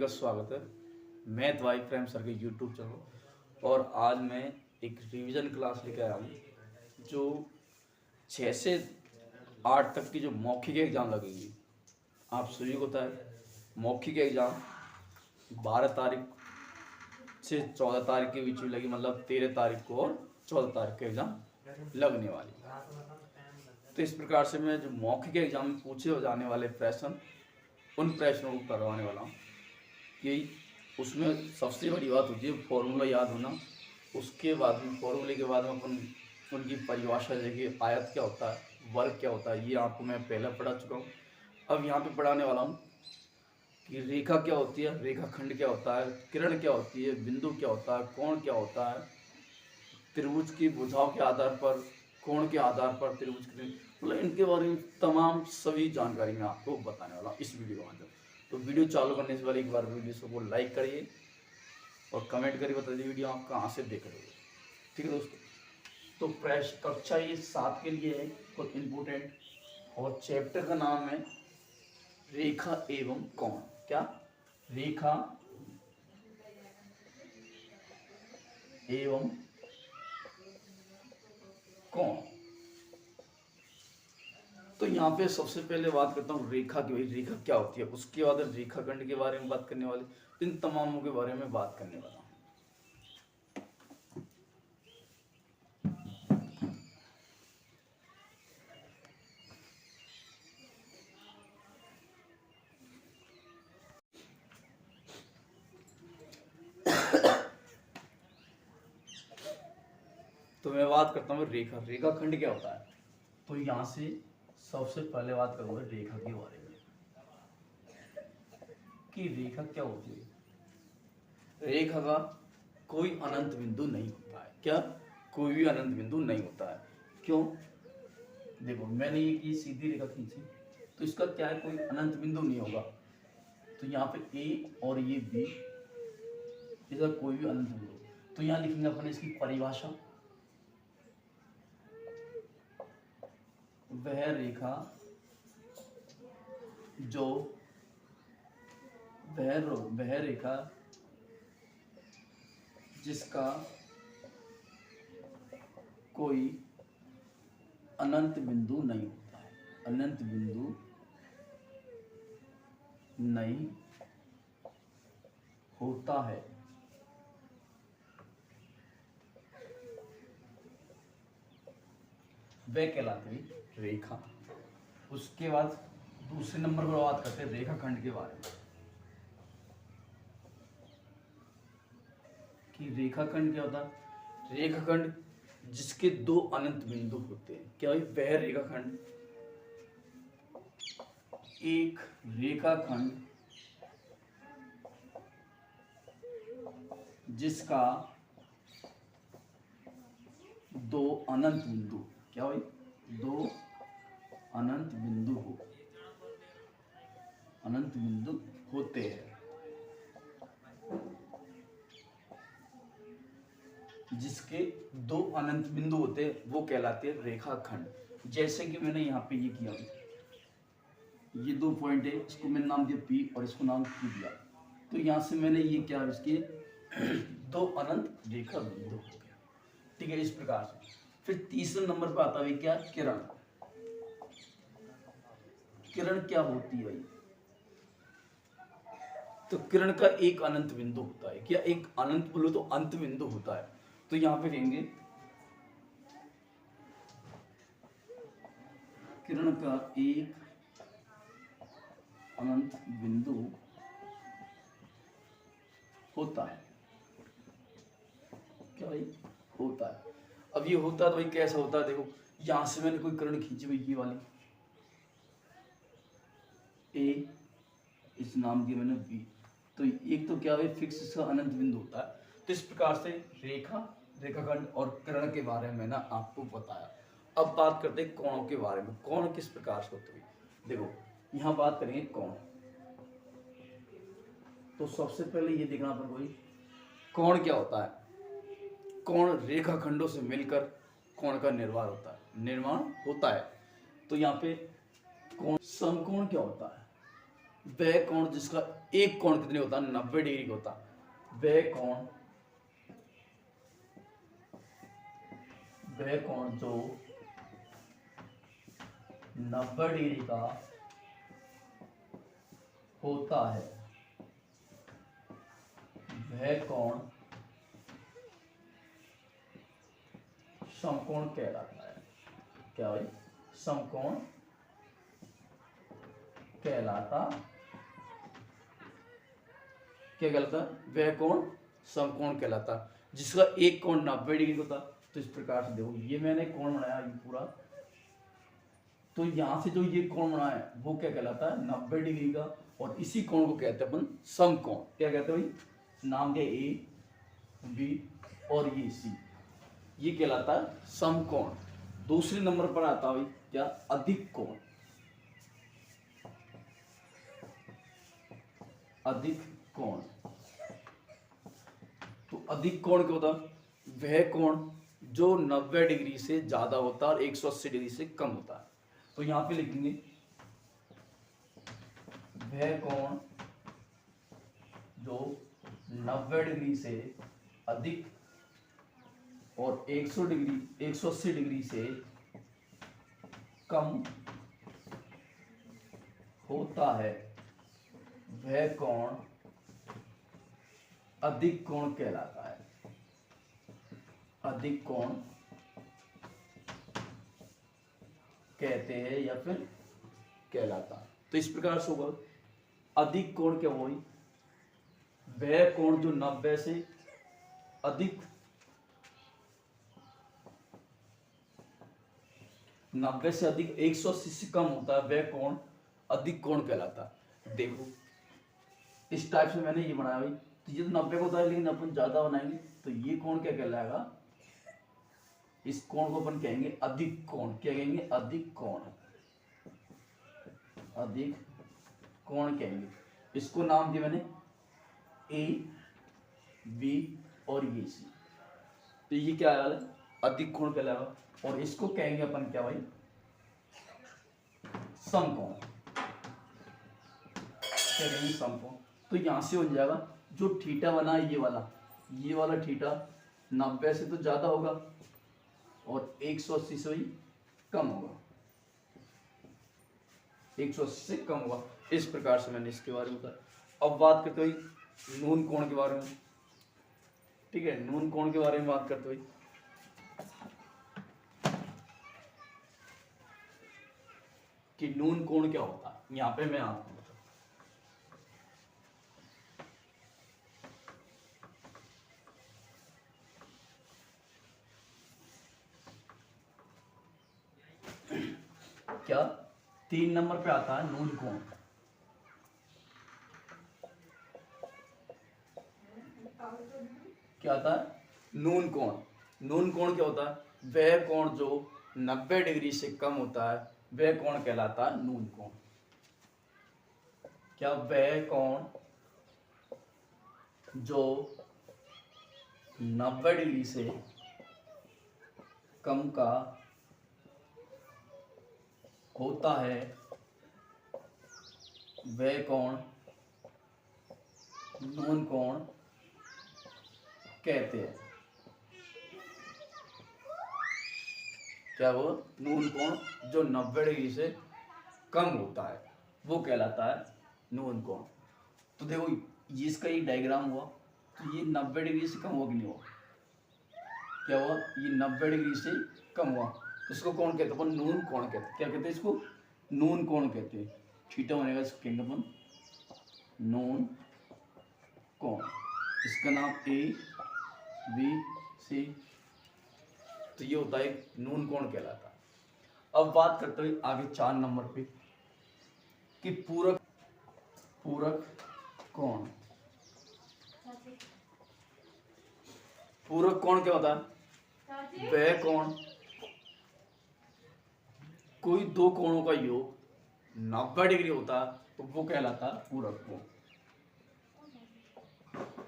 का स्वागत है। मैं द्वाई प्रेम सर के यूट्यूब चैनल और आज मैं एक रिवीजन क्लास लेकर आया हूँ जो 6 से 8 तक की जो मौखिक एग्ज़ाम लगेगी। आप सभी को पता है मौखिक एग्ज़ाम 12 तारीख से 14 तारीख के बीच में लगी, मतलब 13 तारीख को और 14 तारीख के एग्ज़ाम लगने वाली। तो इस प्रकार से मैं जो मौखिक एग्ज़ाम में पूछे जाने वाले प्रश्न, उन प्रश्नों को करवाने वाला हूँ कि उसमें सबसे बड़ी बात होती है फॉर्मूला याद होना। उसके बाद में फॉर्मूले के बाद में अपन उनकी परिभाषा देखिए, आयत क्या होता है, वर्ग क्या होता है, ये आपको मैं पहले पढ़ा चुका हूँ। अब यहाँ पे पढ़ाने वाला हूँ कि रेखा क्या होती है, रेखाखंड क्या होता है, किरण क्या होती है, बिंदु क्या होता है, कोण क्या होता है, त्रिभुज की भुजाओं के आधार पर, कोण के आधार पर त्रिभुज की, मतलब इनके बारे में तमाम सभी जानकारी मैं आपको बताने वाला हूँ इस वीडियो के माध्यम। तो वीडियो चालू करने से पहले एक बार वीडियो को लाइक करिए और कमेंट करिए, बता दीजिए वीडियो आप कहाँ से देख रहे हो। ठीक है दोस्तों, तो प्रश्न कक्षा ये 7 के लिए है कुछ इम्पोर्टेंट, और चैप्टर का नाम है रेखा एवं कोण। क्या? रेखा एवं कोण। तो यहाँ पे सबसे पहले बात करता हूँ रेखा की, भाई रेखा क्या होती है। उसके बाद रेखाखंड के बारे में बात करने वाले, इन तमामों के बारे में बात करने वाला हूँ। तो मैं बात करता हूँ रेखाखंड क्या होता है। तो यहाँ से सबसे पहले बात करूँगा रेखा के बारे में कि रेखा क्या होती है। रेखा का कोई अनंत बिंदु नहीं होता है। क्या? कोई भी अनंत बिंदु नहीं होता है। क्यों? देखो, मैंने ये सीधी रेखा खींची तो इसका क्या है, कोई अनंत बिंदु नहीं होगा। तो यहाँ पे ए और ये बी, इसका कोई भी अनंत बिंदु। तो यहाँ लिखेंगे अपन इसकी परिभाषा, वह रेखा जो वह रेखा जिसका कोई अनंत बिंदु नहीं होता है, अनंत बिंदु नहीं होता है, वह कहलाती है रेखा। उसके बाद दूसरे नंबर पर बात करते हैं रेखाखंड के बारे में कि रेखाखंड क्या होता है। रेखाखंड जिसके दो अनंत बिंदु होते हैं। क्या है वह रेखाखंड? एक रेखाखंड जिसका दो अनंत बिंदु, क्या भाई, दो अनंत बिंदु होते हैं, जिसके दो अनंत बिंदु होते हैं वो कहलाते हैं रेखाखंड। जैसे कि मैंने यहाँ पे ये किया, ये दो पॉइंट है, इसको मैंने नाम दिया पी और इसको नाम क्यू दिया। तो यहाँ से मैंने ये क्या, इसके दो अनंत रेखा बिंदु हो गया। ठीक है, इस प्रकार से। फिर तीसरे नंबर पर आता है क्या, किरण। किरण क्या होती है भाई? तो किरण का एक अनंत बिंदु होता है। क्या? एक अनंत बोलो तो अंत बिंदु होता है। तो यहां पे कहेंगे किरण का एक अनंत बिंदु होता है। क्या भाई? होता है। अब ये होता है तो भाई कैसा होता है, देखो यहां से मैंने कोई किरण खींची हुई, ये वाली ए, इस नाम दिया मैंने बी। तो एक तो क्या है, फिक्स इसका अनंत बिंदु होता है। तो इस प्रकार से रेखाखंड और किरण के बारे में मैंने आपको बताया। अब बात करते हैं कोणों के बारे में। कोण किस प्रकार से होते हैं, देखो यहाँ बात करेंगे कोण। तो सबसे पहले ये देखना पर कोई कोण क्या होता है। कोण रेखाखंडों से मिलकर कोण का निर्माण होता है। तो यहाँ पे कोण, समकोण क्या होता है, वह कोण जिसका एक कोण कितने होता है, 90 डिग्री का होता है। वह कोण जो 90 डिग्री का होता है वह कोण समकोण कहलाता है। क्या भाई? समकोण कहलाता, क्या कहलाता? वह कोण समकोण कहलाता जिसका एक कोण 90 डिग्री होता। तो इस प्रकार से देखो, ये मैंने कोण बनाया ये पूरा, तो यहां से जो ये कोण बना है वो क्या कहलाता है, 90 डिग्री का। और इसी कोण को कहते हैं अपन समकोण। क्या कहते हैं भाई? नाम के ए बी और ये सी, ये कहलाता है समकोण। दूसरे नंबर पर आता है क्या, अधिक कोण। अधिक कोण, तो अधिक कोण क्या होता है? वह कोण जो 90 डिग्री से ज्यादा होता है और 180 डिग्री से कम होता है। तो यहां पे लिखेंगे वह कोण जो 90 डिग्री से अधिक और 180 डिग्री से कम होता है वह कोण अधिक कोण कहलाता है। अधिक कोण कहते हैं या फिर कहलाता है। तो इस प्रकार से होगा, अधिक कोण क्या हुई, वह कोण जो 90 से अधिक 180 से कम होता है वह कोण अधिक कोण कहलाता है। देखो इस टाइप से मैंने ये बनाया भाई, तो ये तो 90 को होता है लेकिन अपन ज्यादा बनाएंगे तो ये कोण क्या कहलाएगा, इस कोण को अपन कहेंगे अधिक कोण। क्या कहेंगे? अधिक कोण। अधिक कोण कहेंगे। इसको नाम दिया मैंने ए बी और ये सी, तो ये क्या है, अधिक कोण कहलाएगा। और इसको कहेंगे अपन क्या भाई, समकोण। क्या कहेंगे? समकोण। तो यहां से हो जाएगा जो थीटा बना है ये वाला थीटा 90 से तो ज्यादा होगा और 180 से भी कम होगा, 180 से कम होगा। इस प्रकार से मैंने इसके बारे में बताया। अब बात करते हुए नून कोण के बारे में। ठीक है, नून कोण के बारे में बात करते हुए, कि नून कोण क्या होता है, यहां पे मैं आता हूं। क्या 3 नंबर पे आता है नून कोण। क्या आता है? नून कोण। नून कोण क्या होता है? वह कोण जो 90 डिग्री से कम होता है वह कोण कहलाता है नून कोण। क्या? वह कोण जो 90 डिग्री से कम का होता है वह कोण नून कोण कहते हैं। क्या? वो नून कोण जो 90 डिग्री से कम होता है वो कहलाता है नून कोण। तो देखो ये इसका एक डायग्राम हुआ, तो ये 90 डिग्री से कम हुआ कि नहीं हुआ? क्या हुआ? ये 90 डिग्री से कम हुआ, तो इसको कौन कहते हैं? अपन नून कोण कहते हैं। क्या कहते हैं इसको? नून कोण कहते हैं। थीटा बनेगा इसको कहेंगे अपन नून कोण। इसका नाम ए बी सी, तो ये होता है नून कोण कहलाता है। अब बात करते हैं आगे 4 नंबर पे कि पूरक कोण। पूरक कोण क्या होता है? वह कोण कोई दो कोणों का योग 90 डिग्री होता है तो वो कहलाता है पूरक कोण।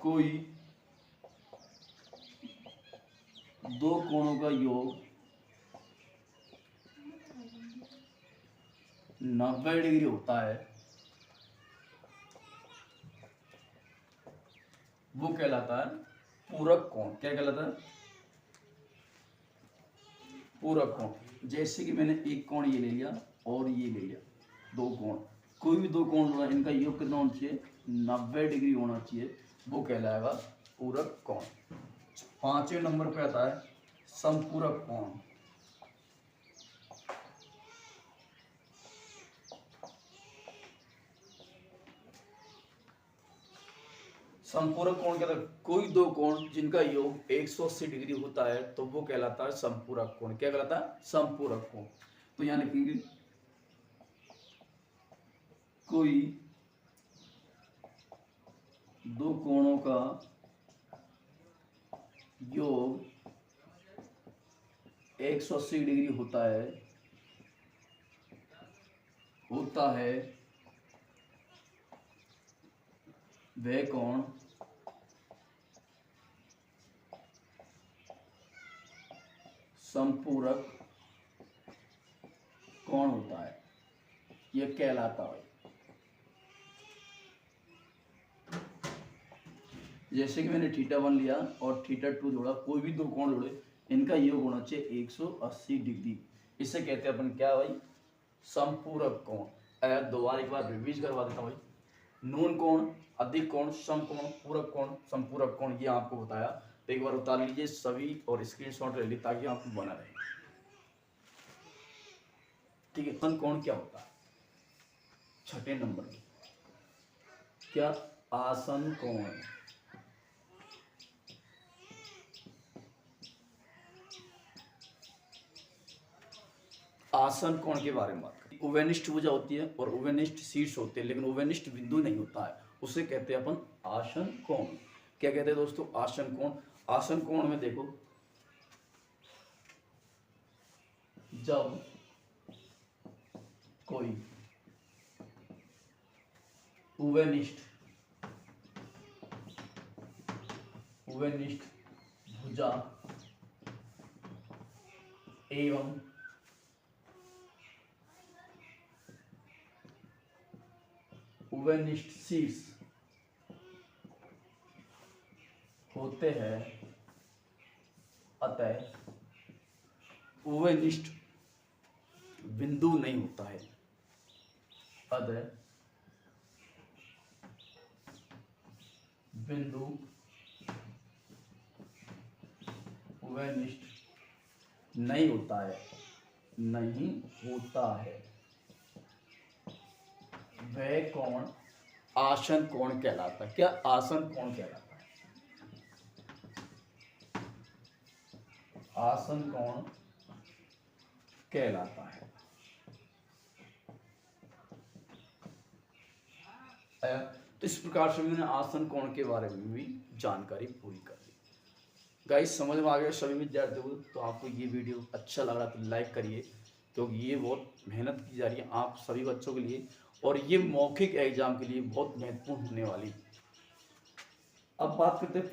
कोई दो कोणों का योग 90 डिग्री होता है वो कहलाता है पूरक कोण। क्या कहलाता है? पूरक कोण। जैसे कि मैंने एक कोण ये ले लिया और ये ले लिया, दो कोण, कोई भी दो कोण होगा, इनका योग कितना होना चाहिए? 90 डिग्री होना चाहिए, वो कहलाएगा पूरक कोण। 5वें नंबर पे आता है समपूरक कोण। समपूरक कोण कहता है कोई दो कोण जिनका योग 180 डिग्री होता है तो वो कहलाता है समपूरक कोण। क्या कहलाता है? समपूरक कोण। तो यहाँ लिखेंगे कोई दो कोणों का योग 180 डिग्री होता है वह कोण समपूरक कोण होता है, यह कहलाता है। जैसे कि मैंने θ1 लिया और θ2 जोड़ा, कोई भी दो कोण जोड़े, इनका योग होना चाहिए 180 डिग्री। इसे कहते हैं अपन क्या भाई? समपूरक कोण। दोबारा एक बार रिवीज करवा देता हूँ भाई। न्यून कोण, अधिक कोण, सम कोण, पूरक कोण, समपूरक कोण, ये आपको बताया। तो एक बार उतार लीजिए सभी और स्क्रीनशॉट ले लीजिए ताकि आपको बना रहे। ठीक है, आसन कोण क्या होता है? 6ठे नंबर में क्या आसन कोण? आसन कोण के बारे में बात करें। उभयनिष्ठ भुजा होती है और उभयनिष्ठ शीर्ष होते हैं, लेकिन उभयनिष्ठ बिंदु नहीं होता है, उसे कहते हैं अपन आसन कोण। क्या कहते हैं दोस्तों? आसन कोण। आसन कोण में देखो, जब कोई उभयनिष्ठ भुजा एवं उभयनिष्ठ शीर्ष होते हैं, अतः उभयनिष्ठ बिंदु नहीं होता है। अतः बिंदु उभयनिष्ठ नहीं होता है, वह कोण आसन कोण कहलाता है। क्या आसन कोण कहलाता है? आसन कोण कहलाता है। तो इस प्रकार से मैंने आसन कोण के बारे में भी जानकारी पूरी कर ली। गाइस, समझ में आ गया सभी विद्यार्थियों को? तो आपको ये वीडियो अच्छा लग रहा तो लाइक करिए, क्योंकि ये बहुत मेहनत की जा रही है आप सभी बच्चों के लिए, और ये मौखिक एग्जाम के लिए बहुत महत्वपूर्ण होने वाली। अब बात करते हैं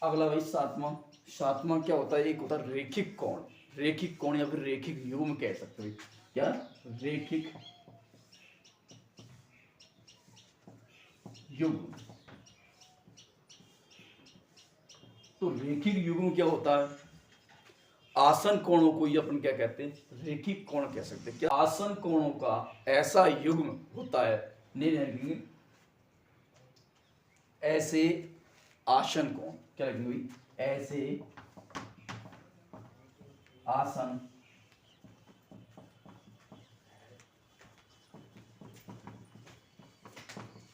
अगला भाई सातवां क्या होता है? एक होता है रेखिक कोण। रेखिक कोण या फिर रेखिक युग्म कह सकते हो। क्या? रेखिक युग्म। तो रेखिक युग्म क्या होता है? आसन कोणों को ही अपन क्या कहते हैं? रेखिक कोण कह सकते हैं। क्या आसन कोणों का ऐसा युग्म होता है, नहीं ऐसे आसन कोण, क्या लिखेंगे? ऐसे आसन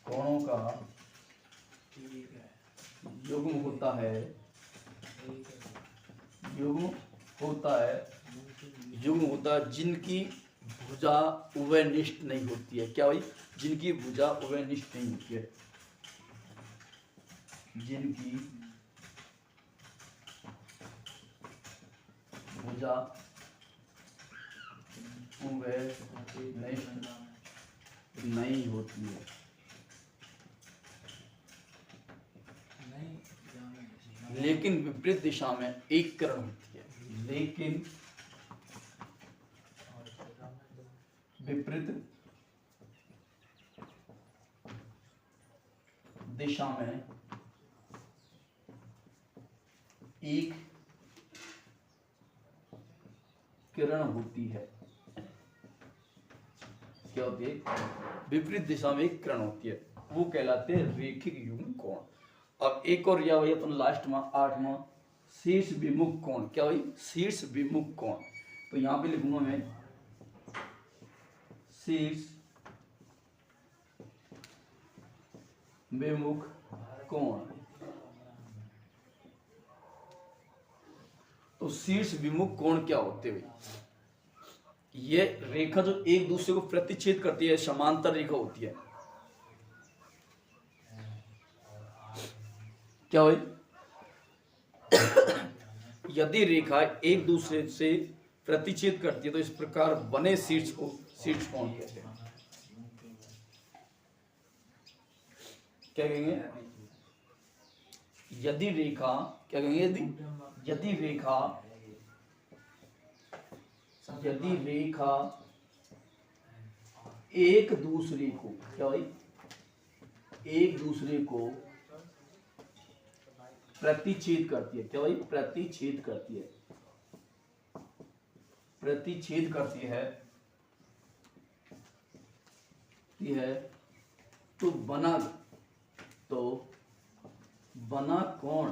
कोणों का युग्म होता है, जिनकी भुजा उभयनिष्ठ नहीं होती है। क्या भाई? जिनकी भुजा उभयनिष्ठ नहीं होती है। जिनकी भुजा उभयनिष्ठ नहीं होती है, लेकिन विपरीत दिशा में एककरण होती है। लेकिन विपरीत दिशा में एक किरण होती है। क्या होती है? विपरीत दिशा में एक किरण होती है, वो कहलाते हैं रेखिक युग्म कोण। अब एक और या भाई अपन लास्ट में 8वां शीर्ष विमुख कोण। क्या भाई? शीर्ष विमुख कोण। तो यहां पे लिखूंगा मैं शीर्ष विमुख कोण। तो शीर्ष विमुख कोण क्या होते हैं? ये रेखा जो एक दूसरे को प्रतिच्छेद करती है, समांतर रेखा होती है। क्या भाई? यदि रेखा एक दूसरे से प्रतिच्छेद करती है तो इस प्रकार बने शीर्ष को शीर्ष कोण कहते हैं। क्या कहेंगे? यदि रेखा, क्या कहेंगे? यदि रेखा एक दूसरे को, क्या भाई? एक दूसरे को प्रतिच्छेद करती है। क्या भाई? प्रतिच्छेद करती है। प्रतिच्छेद करती है तो बना कोण,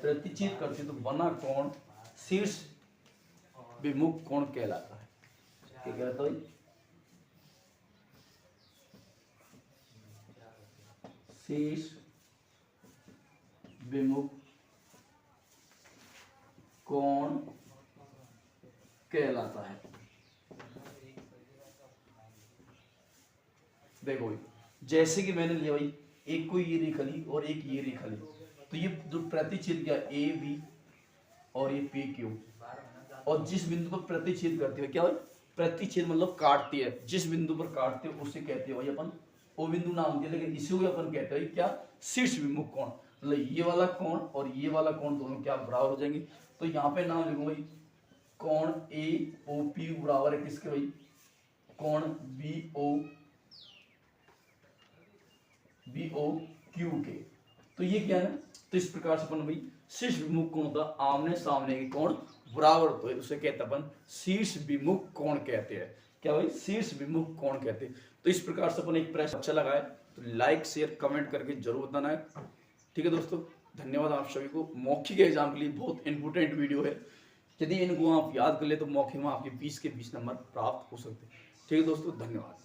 प्रतिच्छेद करती है तो बना कोण शीर्ष विमुख कोण कहलाता है। क्या कहलाता है? शीर्ष विमुख कोण कहलाता है। देखो भाई, जैसे कि मैंने लिया भाई, एक को ये रेखा ली और एक ये रेखा ली, तो ये जो प्रतिच्छेद किया ए बी और ये पी क्यू, और जिस बिंदु पर प्रतिच्छेद करती है, क्या भाई? प्रतिच्छेद मतलब काटती है, जिस बिंदु पर काटते हैं उसे कहते हैं भाई अपन ओ बिंदु नाम दिया, लेकिन इसी को अपन कहते हैं क्या? शीर्ष विमुख कोण। मतलब ये वाला कोण और ये वाला कोण दोनों क्या बराबर हो जाएंगे। तो यहाँ पे नाम लिखूंगा भाई, कोण ए ओ पी बराबर है किसके भाई? कोण बी ओ क्यू के। तो ये क्या है? तो इस प्रकार से अपन भाई शीर्ष विमुख कोण होता है आमने सामने के कोण बराबर होते हैं, उसे कहते हैं अपन शीर्ष विमुख कोण कहते हैं। क्या भाई? शीर्ष विमुख कोण कहते हैं। तो इस प्रकार से अपन एक प्रश्न अच्छा लगा है तो लाइक शेयर कमेंट करके जरूर बताना है। ठीक है दोस्तों, धन्यवाद आप सभी को। मौखिक एग्जाम के लिए बहुत इंपोर्टेंट वीडियो है, यदि इनको आप याद कर ले तो मौखिक में आपके 20 के 20 नंबर प्राप्त हो सकते हैं। ठीक है दोस्तों, धन्यवाद।